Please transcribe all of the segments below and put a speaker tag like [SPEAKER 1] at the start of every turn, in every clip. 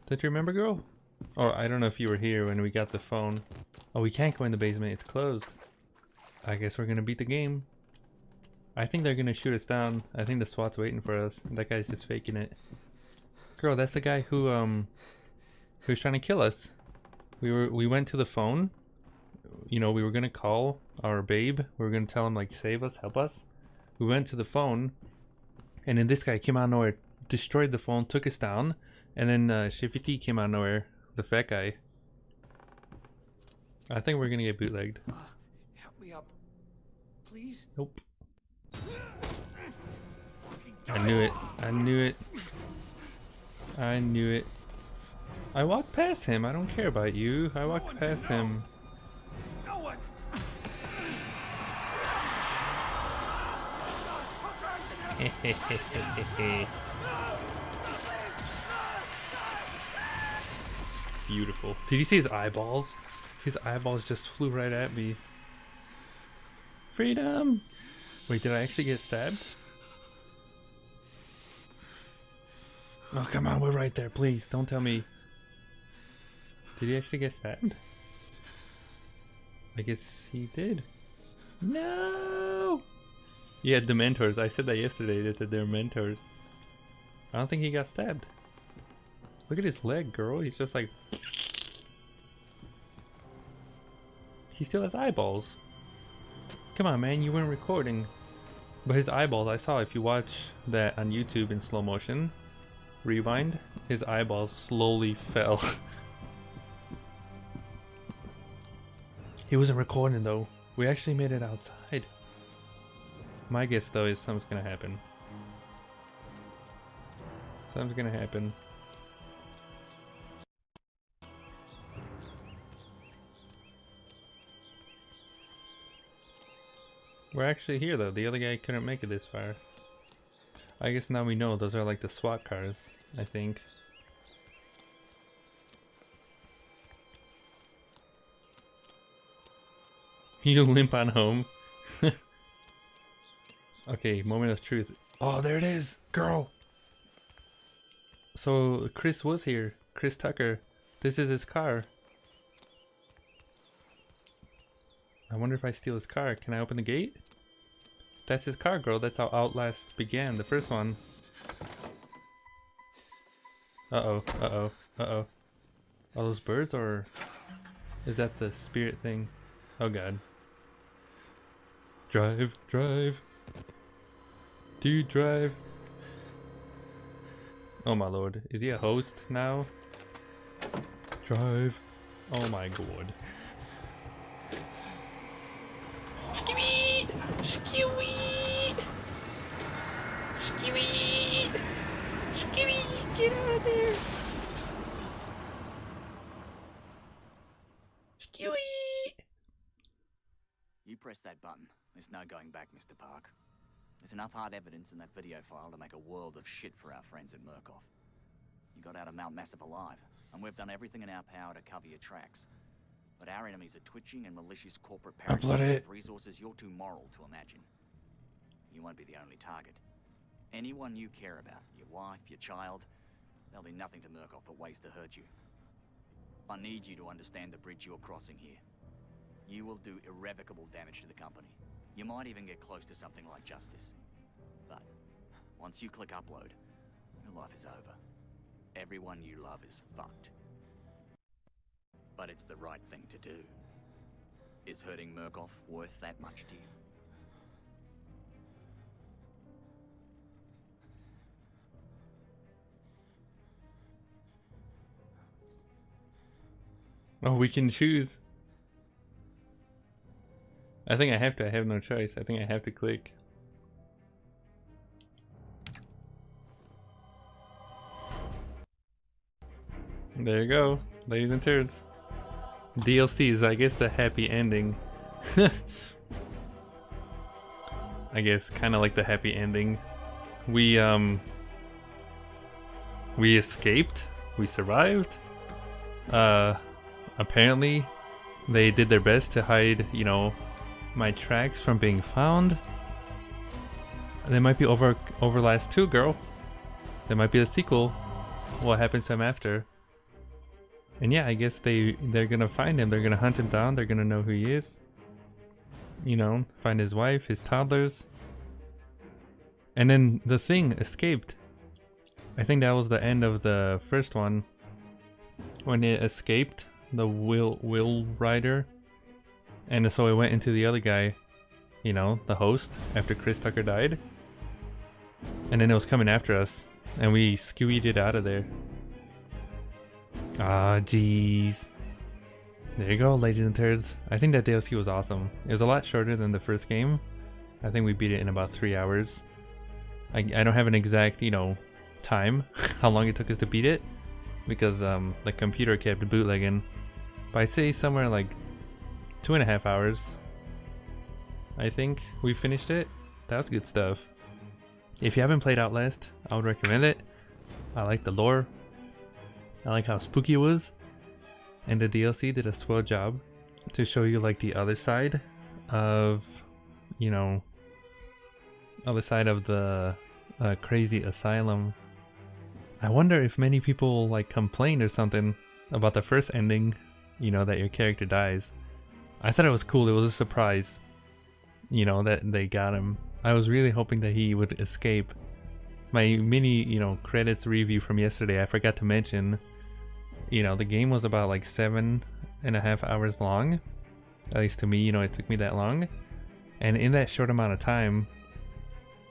[SPEAKER 1] Don't you remember, girl? Or I don't know if you were here when we got the phone. Oh, we can't go in the basement. It's closed. I guess we're gonna beat the game. I think they're gonna shoot us down. I think the SWAT's waiting for us. That guy's just faking it. Girl, that's the guy who was trying to kill us. We went to the phone. You know, we were gonna call our babe. We were gonna tell him like save us, help us. We went to the phone, and then this guy came out of nowhere, destroyed the phone, took us down, and then Shifty came out of nowhere, the fat guy. I think we're gonna get bootlegged.
[SPEAKER 2] Help me up, please.
[SPEAKER 1] Nope. I knew it. I knew it. I knew it. I walked past him. I don't care about you. I walked past him.
[SPEAKER 2] No one.
[SPEAKER 1] Beautiful. Did you see his eyeballs? His eyeballs just flew right at me. Freedom! Wait, did I actually get stabbed? Oh, come on, we're right there. Please, don't tell me. Did he actually get stabbed? I guess he did. No! Yeah, Dementors. I said that yesterday, that they're mentors. I don't think he got stabbed. Look at his leg, girl. He's just like... He still has eyeballs. Come on, man. You weren't recording. But his eyeballs, I saw if you watch that on YouTube in slow motion, rewind, his eyeballs slowly fell. He wasn't recording though. We actually made it outside. My guess though is something's gonna happen. Something's gonna happen. We're actually here though. The other guy couldn't make it this far. I guess now we know those are like the SWAT cars, I think. You limp on home. Okay, moment of truth. Oh, there it is, girl. So Chris was here. Chris Tucker. This is his car. I wonder if I steal his car. Can I open the gate? That's his car, girl. That's how Outlast began. The first one. Uh-oh. Uh-oh. Uh-oh. Are those birds or is that the spirit thing? Oh god. Drive, drive. Dude, drive. Oh my lord. Is he a host now? Drive. Oh my god. Skeweed! Skeweed! Skeweed! Skeweed! Get out of there! Skeweed!
[SPEAKER 3] You press that button. There's no going back, Mr. Park. There's enough hard evidence in that video file to make a world of shit for our friends at Murkoff. You got out of Mount Massive alive, and we've done everything in our power to cover your tracks. But our enemies are twitching and malicious corporate paranoids with resources you're too moral to imagine. You won't be the only target. Anyone you care about, your wife, your child, there'll be nothing to Murkoff but ways to hurt you. I need you to understand the bridge you're crossing here. You will do irrevocable damage to the company. You might even get close to something like justice. But once you click upload, your life is over. Everyone you love is fucked. But it's the right thing to do. Is hurting Murkoff worth that much to you?
[SPEAKER 1] Oh, we can choose. I think I have to. I have no choice. I think I have to click. There you go, ladies and turds. DLC is, I guess, the happy ending. I guess, kind of like the happy ending. We escaped. We survived. Apparently, they did their best to hide, you know, my tracks from being found. There might be Outlast 2, girl. There might be a sequel. What happens to him after? And yeah, I guess they're gonna find him. They're gonna hunt him down. They're gonna know who he is. You know, find his wife, his toddlers. And then the thing escaped. I think that was the end of the first one. When it escaped, the Will Rider. And so it went into the other guy, you know, the host, after Chris Tucker died. And then it was coming after us. And we squeezed it out of there. Ah, jeez. There you go, ladies and turds. I think that DLC was awesome. It was a lot shorter than the first game. I think we beat it in about 3 hours. I don't have an exact, you know, time, how long it took us to beat it. Because the computer kept bootlegging. But I'd say somewhere like 2.5 hours. I think we finished it. That was good stuff. If you haven't played Outlast, I would recommend it. I like the lore. I like how spooky it was. And the DLC did a swell job to show you like the other side of, you know, other side of the crazy asylum. I wonder if many people like complained or something about the first ending, you know, that your character dies. I thought it was cool. It was a surprise, you know, that they got him. I was really hoping that he would escape. My mini, you know, credits review from yesterday, I forgot to mention, you know, the game was about like 7.5 hours long. At least to me, you know, it took me that long. And in that short amount of time,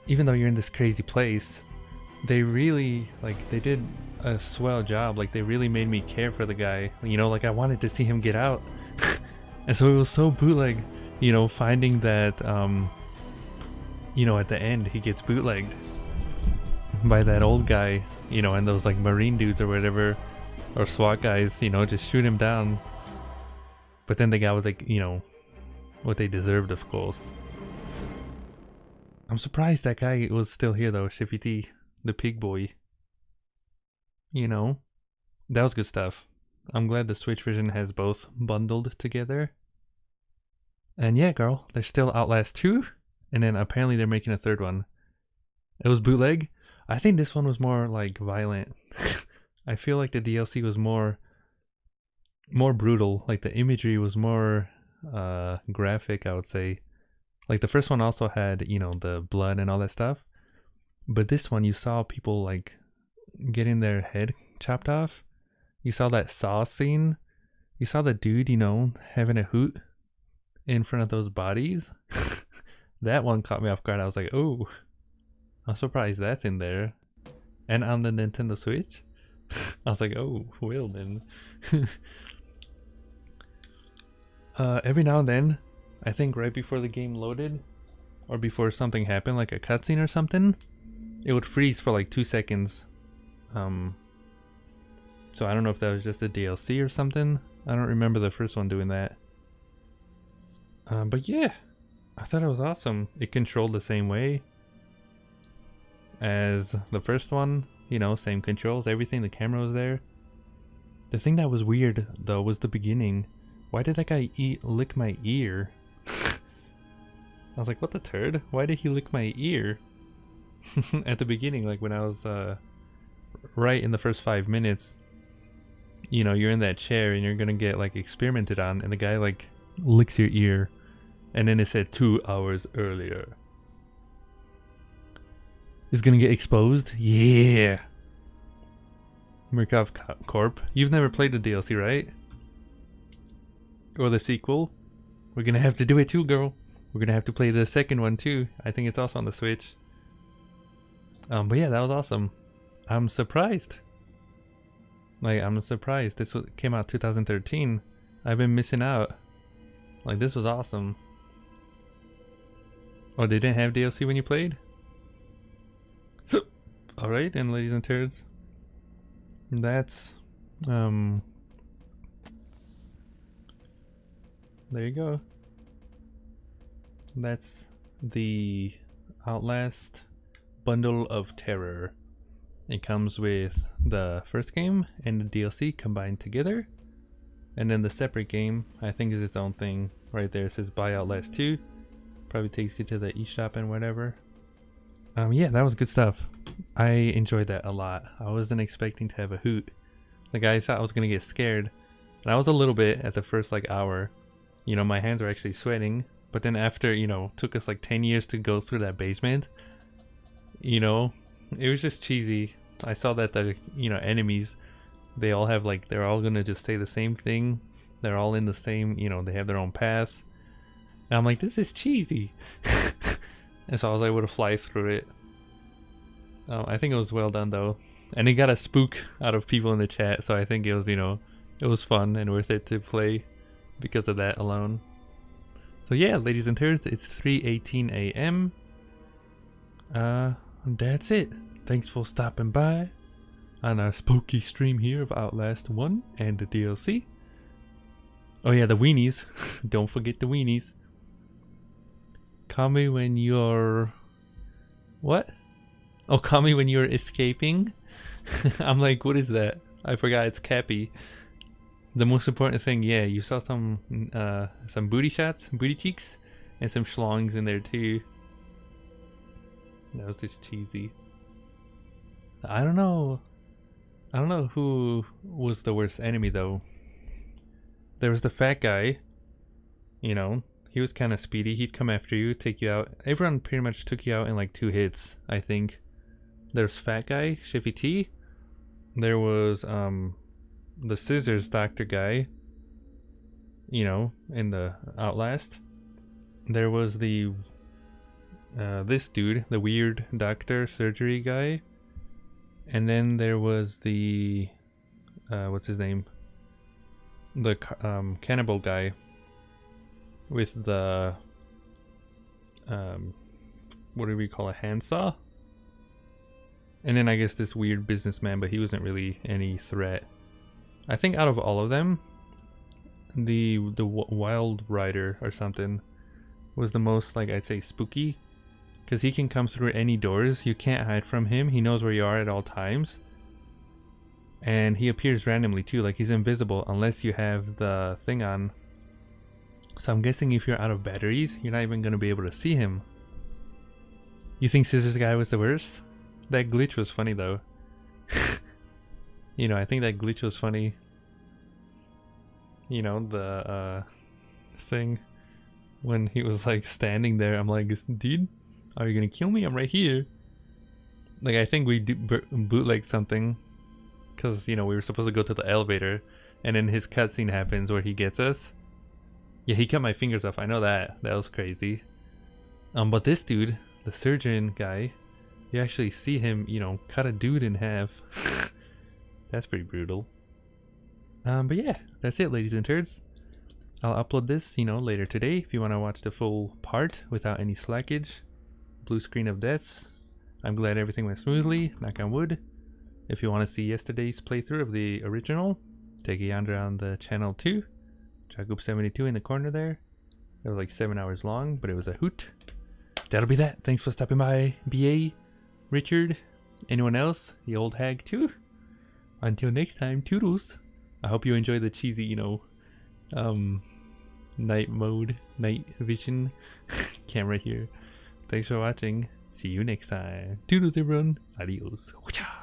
[SPEAKER 1] even though you're in this crazy place, they really, like, they did a swell job. Like, they really made me care for the guy. You know, like, I wanted to see him get out. And so it was so bootleg, you know, finding that, you know, at the end, he gets bootlegged by that old guy, you know, and those, like, Marine dudes or whatever, or SWAT guys, you know, just shoot him down. But then they got what they, you know, what they deserved, of course. I'm surprised that guy was still here though, Shiffy T, the pig boy. You know, that was good stuff. I'm glad the Switch version has both bundled together. And yeah, girl, there's still Outlast 2, and then apparently they're making a third one. It was bootleg. I think this one was more like violent. I feel like the DLC was more brutal. Like the imagery was more graphic, I would say. Like the first one also had, you know, the blood and all that stuff. But this one you saw people like getting their head chopped off. You saw that saw scene. You saw the dude, you know, having a hoot in front of those bodies. That one caught me off guard. I was like, oh, I'm surprised that's in there. And on the Nintendo Switch. I was like, oh, well then. Every now and then, I think right before the game loaded, or before something happened, like a cutscene or something, it would freeze for like 2 seconds. So I don't know if that was just a DLC or something. I don't remember the first one doing that. But yeah, I thought it was awesome. It controlled the same way as the first one, you know, same controls, everything, the camera was there. The thing that was weird though was the beginning. Why did that guy lick my ear? I was like, what the turd? Why did he lick my ear? At the beginning, like when I was right in the first 5 minutes, you know, you're in that chair and you're gonna get like experimented on, and the guy like licks your ear, and then it said 2 hours earlier. Is gonna get exposed? Yeah. Murkoff Corp. You've never played the DLC, right? Or the sequel? We're gonna have to do it too, girl. We're gonna have to play the second one too. I think it's also on the Switch. But yeah, that was awesome. I'm surprised. Like, I'm surprised. This came out 2013. I've been missing out. Like, this was awesome. Oh, they didn't have DLC when you played? Alright, and ladies and turds. That's, there you go. That's the Outlast Bundle of Terror. It comes with the first game and the DLC combined together. And then the separate game, I think, is its own thing. Right there it says Buy Outlast 2. Probably takes you to the eShop and whatever. Yeah, that was good stuff. I enjoyed that a lot. I wasn't expecting to have a hoot Like I thought I was gonna get scared. And I was a little bit at the first like hour. You know, my hands were actually sweating. But then after, you know, took us like 10 years to go through that basement. You know, it was just cheesy. I saw that the, you know, enemies, they all have like, they're all gonna just say the same thing. They're all in the same, you know, they have their own path. And I'm like, this is cheesy. And so I was able to fly through it. I think it was well done though. And it got a spook out of people in the chat, so I think it was, you know, it was fun and worth it to play because of that alone. So yeah, ladies and turds, it's 3:18 a.m. That's it. Thanks for stopping by on our spooky stream here of Outlast 1 and the DLC. Oh yeah, the weenies. Don't forget the weenies. Call me when you're... What? Oh, call me when you're escaping? I'm like, what is that? I forgot it's Cappy. The most important thing, yeah, you saw some booty shots, booty cheeks, and some schlongs in there too. That was just cheesy. I don't know who was the worst enemy though. There was the fat guy, you know, he was kind of speedy. He'd come after you, take you out. Everyone pretty much took you out in like 2 hits, I think. There's fat guy, Shiffy T. There was the scissors doctor guy, you know, in the Outlast. There was the this dude, the weird doctor surgery guy. And then there was the what's his name? The cannibal guy with the what do we call a handsaw? And then I guess this weird businessman, but he wasn't really any threat. I think out of all of them, the Wild Rider or something was the most, like, I'd say spooky, because he can come through any doors. You can't hide from him. He knows where you are at all times, and he appears randomly too. Like, he's invisible unless you have the thing on. So I'm guessing if you're out of batteries, you're not even gonna be able to see him. You think Scissors Guy was the worst? That glitch was funny though. You know, I think that glitch was funny. You know, the thing when he was like standing there. I'm like, dude, are you gonna kill me? I'm right here. Like, I think we bootleg something, because, you know, we were supposed to go to the elevator, and then his cutscene happens where he gets us. Yeah, he cut my fingers off. I know that. That was crazy. But this dude, the surgeon guy, you actually see him, you know, cut a dude in half. That's pretty brutal. But yeah, that's it, ladies and turds. I'll upload this, you know, later today if you want to watch the full part without any slackage. Blue screen of deaths. I'm glad everything went smoothly, knock on wood. If you want to see yesterday's playthrough of the original, take a yonder on the channel too. Jacob72 in the corner there. It was like 7 hours long, but it was a hoot. That'll be that. Thanks for stopping by, BA, Richard, anyone else, the old hag too. Until next time, toodles. I hope you enjoy the cheesy, you know, night mode, night vision camera here. Thanks for watching. See you next time. Toodles everyone. Adios. Whatcha?